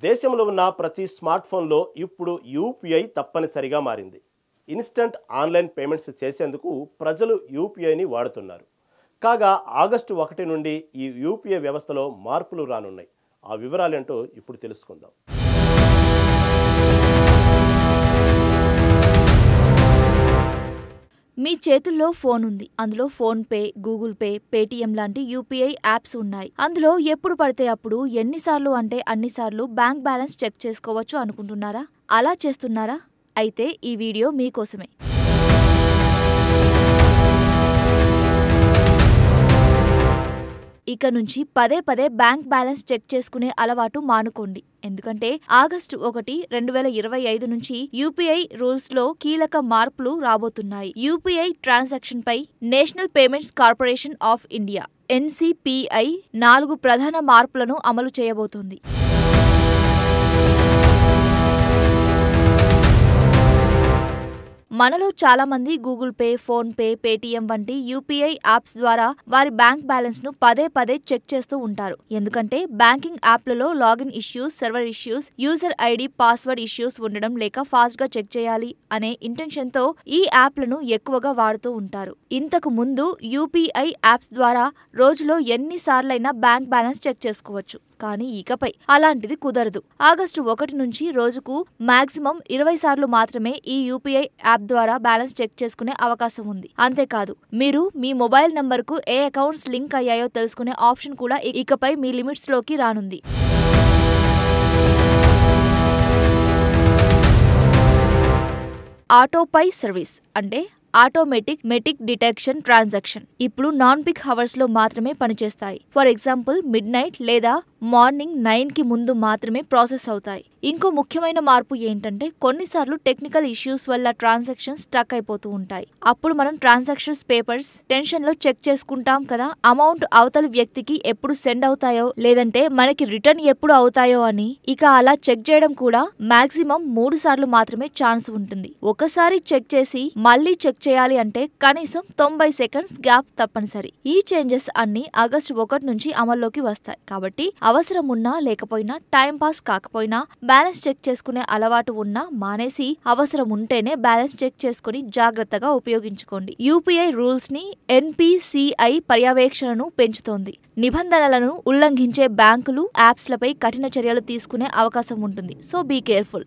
దేశంలో ఉన్న ప్రతి స్మార్ట్ ఫోన్లో ఇప్పుడు యూపీఐ తప్పనిసరిగా మారింది. ఇన్స్టంట్ ఆన్లైన్ పేమెంట్స్ చేసేందుకు ప్రజలు యూపీఐని వాడుతున్నారు. కాగా ఆగస్టు 1 నుండి ఈ యూపీఐ వ్యవస్థలో మార్పులు రానున్నాయి. ఆ వివరాలేంటో ఇప్పుడు తెలుసుకుందాం. మీ చేతుల్లో ఫోన్ ఉంది. అందులో phone pay, Google pay, Paytm లాంటి యూపీఐ యాప్స్ ఉన్నాయి. అందులో ఎప్పుడు పడితే అప్పుడు ఎన్నిసార్లు అంటే అన్నిసార్లు బ్యాంక్ బ్యాలెన్స్ చెక్ చేసుకోవచ్చు అనుకుంటున్నారా? అలా చేస్తున్నారా? అయితే ఈ వీడియో మీకోసమే. ఇక నుంచి పదే పదే బ్యాంక్ బ్యాలెన్స్ చెక్ చేసుకునే అలవాటు మానుకోండి. ఎందుకంటే ఆగస్టు 1, 2025 నుంచి యూపీఐ రూల్స్ లో కీలక మార్పులు రాబోతున్నాయి. యూపీఐ ట్రాన్సాక్షన్ పై National Payments Corporation of India (NCPI) 4 ప్రధాన మార్పులను అమలు చేయబోతోంది. మనలో చాలా మంది Google Pay, PhonePe, Paytm వంటి యూపీఐ యాప్స్ ద్వారా వారి బ్యాంక్ బ్యాలెన్స్ ను పదే పదే చెక్ చేస్తూ ఉంటారు. ఎందుకంటే బ్యాంకింగ్ యాప్లలో login issues, server issues, user ID, password issues ఉండడం లేక ఫాస్ట్ గా చెక్ చేయాలి అనే ఇంటెన్షన్ తో ఈ యాప్లను ఎక్కువగా వాడుతూ ఉంటారు. ఇంతకు ముందు యూపీఐ యాప్స్ ద్వారా రోజులో ఎన్నిసార్లైనా బ్యాంక్ బ్యాలెన్స్ చెక్ చేసుకోవచ్చు. కానీ ఇకపై అలాంటిది కుదరదు. ఆగస్టు 1 నుంచి రోజుకు మాక్సిమం 20 సార్లు మాత్రమే ఈ యూపీఐ యాప్ ద్వారా బ్యాలెన్స్ చెక్ చేసుకునే అవకాశం ఉంది. అంతేకాదు, మీరు మీ మొబైల్ నంబర్కు ఏ అకౌంట్స్ లింక్ అయ్యాయో తెలుసుకునే ఆప్షన్ కూడా ఇకపై మీ లిమిట్స్ లోకి రానుంది. ఆటోపై సర్వీస్ అంటే ఆటోమేటిక్ డిటెక్షన్ ట్రాన్సాక్షన్ ఇప్పుడు నాన్ పిక్ హవర్స్ లో మాత్రమే పనిచేస్తాయి. ఫర్ ఎగ్జాంపుల్ మిడ్నైట్ లేదా మార్నింగ్ 9 కి ముందు మాత్రమే ప్రాసెస్ అవుతాయి. ఇంకో ముఖ్యమైన మార్పు ఏంటంటే కొన్నిసార్లు టెక్నికల్ ఇష్యూస్ వల్ల ట్రాన్సాక్షన్స్ స్టక్ అయిపోతూ ఉంటాయి. అప్పుడు మనం ట్రాన్సాక్షన్స్ పేపర్స్ టెన్షన్ లో చెక్ చేసుకుంటాం కదా, అమౌంట్ అవతలి వ్యక్తికి ఎప్పుడు సెండ్ అవుతాయో లేదంటే మనకి రిటర్న్ ఎప్పుడు అవుతాయో అని. ఇక అలా చెక్ చేయడం కూడా మాక్సిమం 3 సార్లు మాత్రమే ఛాన్స్ ఉంటుంది. ఒకసారి చెక్ చేసి మళ్ళీ చెక్ చేయాలి అంటే కనీసం 90 సెకండ్స్ గ్యాప్ తప్పనిసరి. ఈ చేంజెస్ అన్ని ఆగస్టు 1 నుంచి అమల్లోకి వస్తాయి. కాబట్టి అవసరం ఉన్నా లేకపోయినా, టైం పాస్ కాకపోయినా బ్యాలెన్స్ చెక్ చేసుకునే అలవాటు ఉన్నా మానేసి అవసరం ఉంటేనే బ్యాలెన్స్ చెక్ చేసుకుని జాగ్రత్తగా ఉపయోగించుకోండి. యూపీఐ రూల్స్ ని NPCI పర్యవేక్షణను పెంచుతోంది. నిబంధనలను ఉల్లంఘించే బ్యాంకులు, యాప్స్ లపై కఠిన చర్యలు తీసుకునే అవకాశం ఉంటుంది. So be careful.